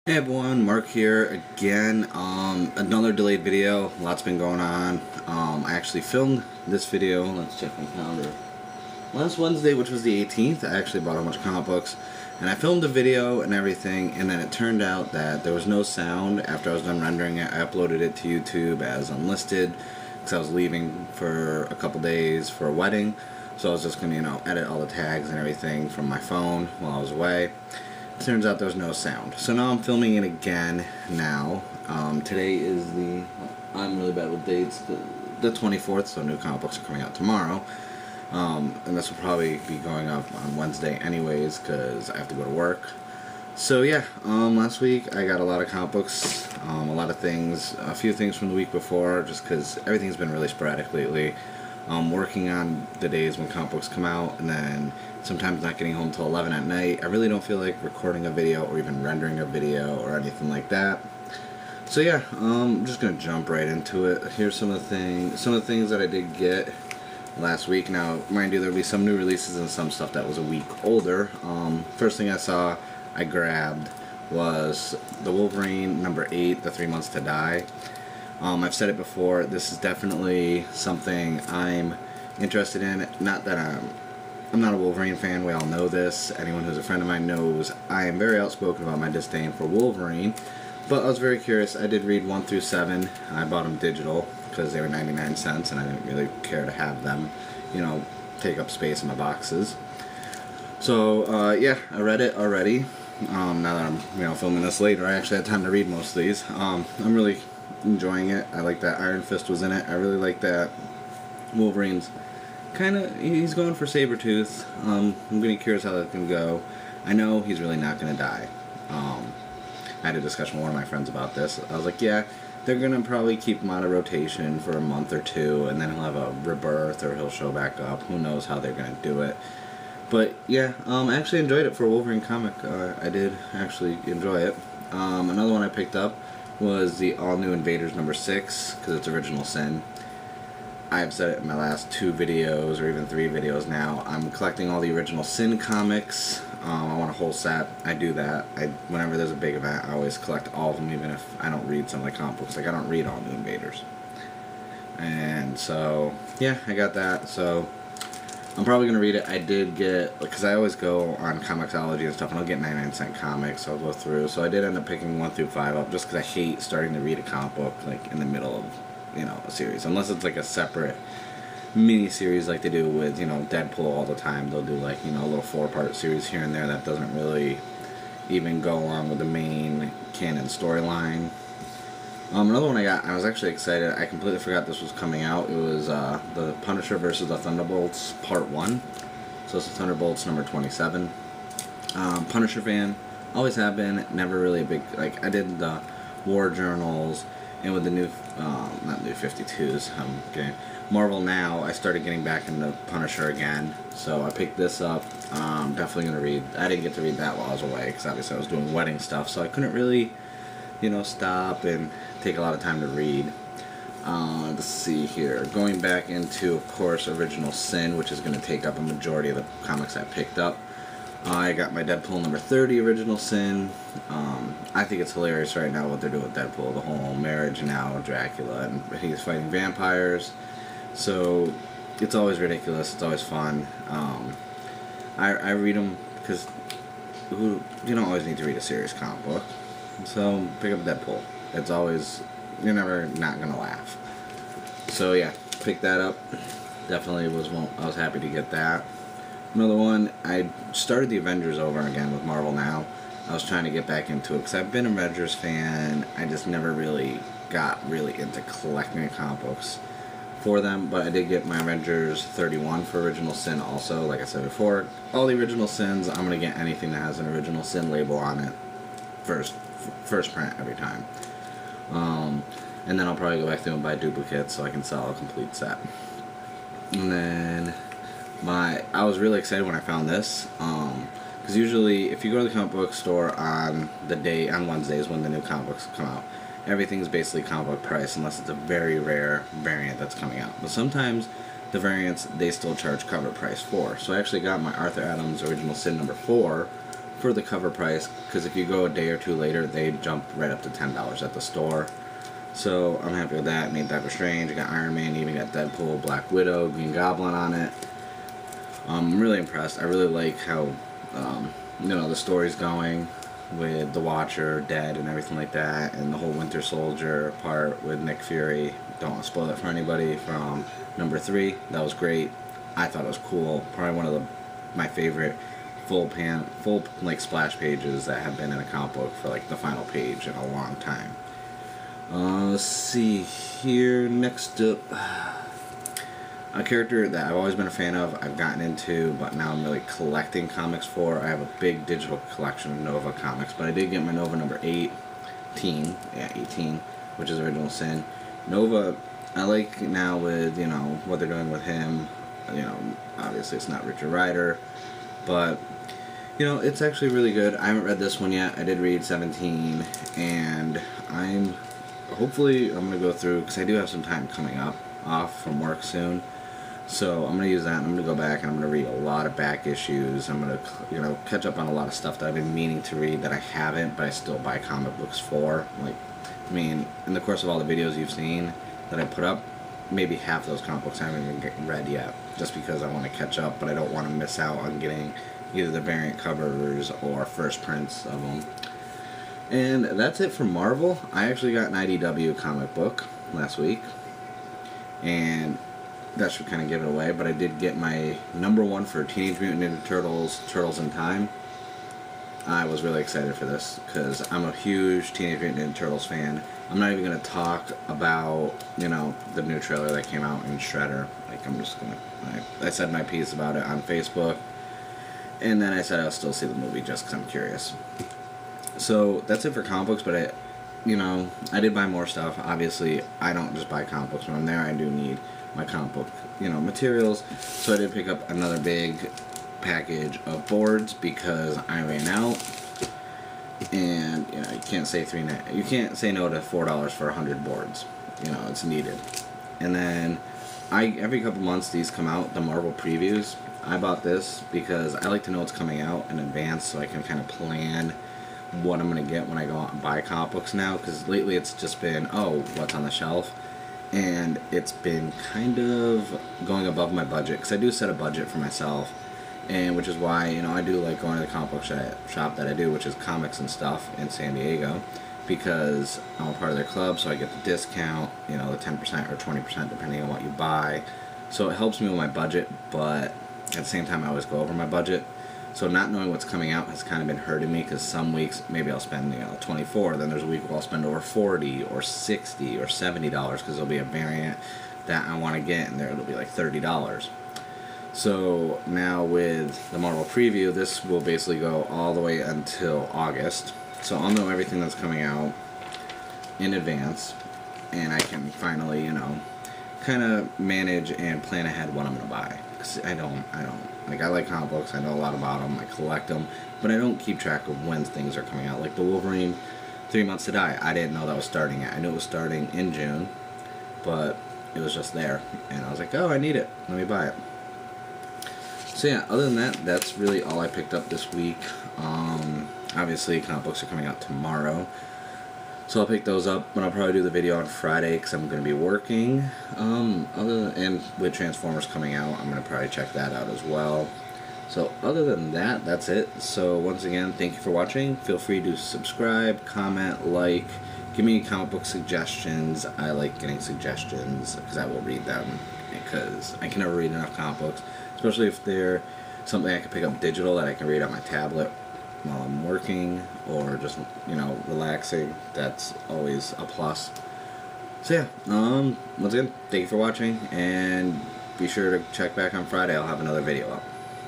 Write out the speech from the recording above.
Hey everyone, Mark here again. Another delayed video. Lots been going on. I actually filmed this video. Let's check my calendar. Last Wednesday, which was the 18th, I actually bought a bunch of comic books, and I filmed a video and everything. And then it turned out that there was no sound after I was done rendering it. I uploaded it to YouTube as unlisted because I was leaving for a couple days for a wedding. So I was just gonna, edit all the tags and everything from my phone while I was away. Turns out there's no sound. So now I'm filming it again now. Today is I'm really bad with dates, the 24th, so new comic books are coming out tomorrow. And this will probably be going up on Wednesday anyways, because I have to go to work. So yeah, last week I got a lot of comic books, a lot of things, a few things from the week before, just because everything's been really sporadic lately. Working on the days when comic books come out, and then sometimes not getting home till 11 at night. I really don't feel like recording a video or even rendering a video or anything like that. So yeah, I'm just gonna jump right into it. Here's some of the things that I did get last week. Now, mind you, there'll be some new releases and some stuff that was a week older. First thing I grabbed was the Wolverine number 8, The 3 Months to Die. I've said it before, this is definitely something I'm interested in. Not that I'm not a Wolverine fan, we all know this. Anyone who's a friend of mine knows I am very outspoken about my disdain for Wolverine. But I was very curious. I did read 1 through 7. I bought them digital because they were 99 cents and I didn't really care to have them, take up space in my boxes. So, yeah, I read it already. Now that I'm, filming this later, I actually had time to read most of these. I'm really enjoying it. I like that Iron Fist was in it. I really like that Wolverine's he's going for Sabretooth. I'm getting curious how that's going to go. I know he's really not going to die. I had a discussion with one of my friends about this. I was like, yeah, they're going to probably keep him out of rotation for a month or two, and then he'll have a rebirth, or he'll show back up. Who knows how they're going to do it. But, yeah, I actually enjoyed it for a Wolverine comic. I did actually enjoy it. Another one I picked up was the all-new Invaders number 6, because it's Original Sin. I've said it in my last 2 videos, or even 3 videos now. I'm collecting all the Original Sin comics. I want a whole set. I do that. Whenever there's a big event, I always collect all of them, even if I don't read some of the comic books. Like, I don't read all New Invaders. And so, yeah, I got that. So, I'm probably going to read it. I did get, because I always go on Comixology and stuff, and I'll get 99-cent comics, so I'll go through. So I did end up picking 1 through 5 up, just because I hate starting to read a comic book, like, in the middle of, a series. Unless it's, like, a separate mini-series like they do with, Deadpool all the time. They'll do, like, a little 4-part series here and there that doesn't really even go along with the main canon storyline. Another one I was actually excited. I completely forgot this was coming out. It was the Punisher versus the Thunderbolts Part 1. So it's the Thunderbolts number 27. Punisher fan. Always have been. Never really a big... Like, I did the War Journals, and with the new... not new 52s. Okay. Marvel Now, I started getting back into Punisher again. So I picked this up. Definitely going to read... I didn't get to read that while I was away, because obviously I was doing wedding stuff. So I couldn't really... stop and take a lot of time to read. Let's see here. Going back into, of course, Original Sin, which is going to take up a majority of the comics I picked up. I got my Deadpool number 30, Original Sin. I think it's hilarious right now what they're doing with Deadpool. The whole marriage now, Dracula, and he's fighting vampires. So, it's always ridiculous. It's always fun. I read them because you don't always need to read a serious comic book. So, pick up Deadpool. It's always, you're never not going to laugh. So, yeah, pick that up. Definitely I was happy to get that. Another one, I started the Avengers over again with Marvel Now. I was trying to get back into it because I've been an Avengers fan. I just never really got into collecting comic books for them. But I did get my Avengers 31 for Original Sin also. Like I said before, all the Original Sins, I'm going to get anything that has an Original Sin label on it. First print every time. And then I'll probably go back through and buy duplicates so I can sell a complete set. And then I was really excited when I found this, because usually if you go to the comic book store on Wednesdays when the new comic books come out, everything's basically comic book price unless it's a very rare variant that's coming out. But sometimes the variants they still charge cover price for. So I actually got my Arthur Adams Original Sin number 4 for the cover price, because if you go a day or two later, they jump right up to $10 at the store. So I'm happy with that. Made Doctor Strange, I got Iron Man, even got Deadpool, Black Widow, Green Goblin on it. I'm really impressed. I really like how the story's going with the Watcher dead and everything like that, and the whole Winter Soldier part with Nick Fury. Don't want to spoil it for anybody from number 3. That was great. I thought it was cool. Probably one of my favorite full like splash pages that have been in a comic book for like the final page in a long time. Let's see here. Next up, a character that I've always been a fan of, I've gotten into, but now I'm really collecting comics for. I have a big digital collection of Nova comics, but I did get my Nova number 18, which is Original Sin. Nova, I like now with, what they're doing with him. Obviously it's not Richard Rider, but, it's actually really good. I haven't read this one yet. I did read 17, and I'm going to go through, because I do have some time coming up off from work soon. So I'm going to use that, and I'm going to go back and I'm going to read a lot of back issues. I'm going to, catch up on a lot of stuff that I've been meaning to read that I haven't, but I still buy comic books for. In the course of all the videos you've seen that I put up, maybe half those comic books I haven't even read yet, just because I want to catch up, but I don't want to miss out on getting either the variant covers or first prints of them. And that's it for Marvel. I actually got an IDW comic book last week, and that should kind of give it away, but I did get my number 1 for Teenage Mutant Ninja Turtles, Turtles in Time. I was really excited for this, because I'm a huge Teenage Mutant Ninja Turtles fan. I'm not even going to talk about, the new trailer that came out in Shredder. I'm just going to, I said my piece about it on Facebook, and then I said I'll still see the movie just because I'm curious. So that's it for comic books, but I did buy more stuff. Obviously, I don't just buy comic books when I'm there. I do need my comic book, materials. So I did pick up another big package of boards because I ran out. And you can't say no to $4 for 100 boards. It's needed. And then every couple months these come out, the Marvel previews. I bought this because I like to know what's coming out in advance, so I can kind of plan what I'm going to get when I go out and buy comic books now, because lately it's just been, what's on the shelf, and it's been kind of going above my budget, because I do set a budget for myself, and which is why, I do like going to the comic book shop that I do, which is Comics and Stuff in San Diego, because I'm a part of their club, so I get the discount, the 10% or 20% depending on what you buy, so it helps me with my budget, but at the same time I always go over my budget. So not knowing what's coming out has kind of been hurting me, because some weeks maybe I'll spend 24, then there's a week where I'll spend over 40 or 60 or $70 because there'll be a variant that I want to get, and there it'll be like $30. So now with the Marvel preview, this will basically go all the way until August. So I'll know everything that's coming out in advance, and I can finally kind of manage and plan ahead what I'm going to buy. Because I like comic books, I know a lot about them, I collect them, but I don't keep track of when things are coming out. Like the Wolverine 3 Months to Die, I didn't know that was starting yet. I knew it was starting in June, but it was just there, and I was like, I need it, let me buy it. So yeah, other than that, that's really all I picked up this week. Obviously, comic books are coming out tomorrow, so I'll pick those up, but I'll probably do the video on Friday because I'm going to be working. And with Transformers coming out, I'm going to probably check that out as well. So other than that, that's it. So once again, thank you for watching. Feel free to subscribe, comment, like, give me comic book suggestions. I like getting suggestions because I will read them, because I can never read enough comic books, especially if they're something I can pick up digital that I can read on my tablet while I'm working, or just, relaxing. That's always a plus. So yeah, once again, thank you for watching, and be sure to check back on Friday. I'll have another video up.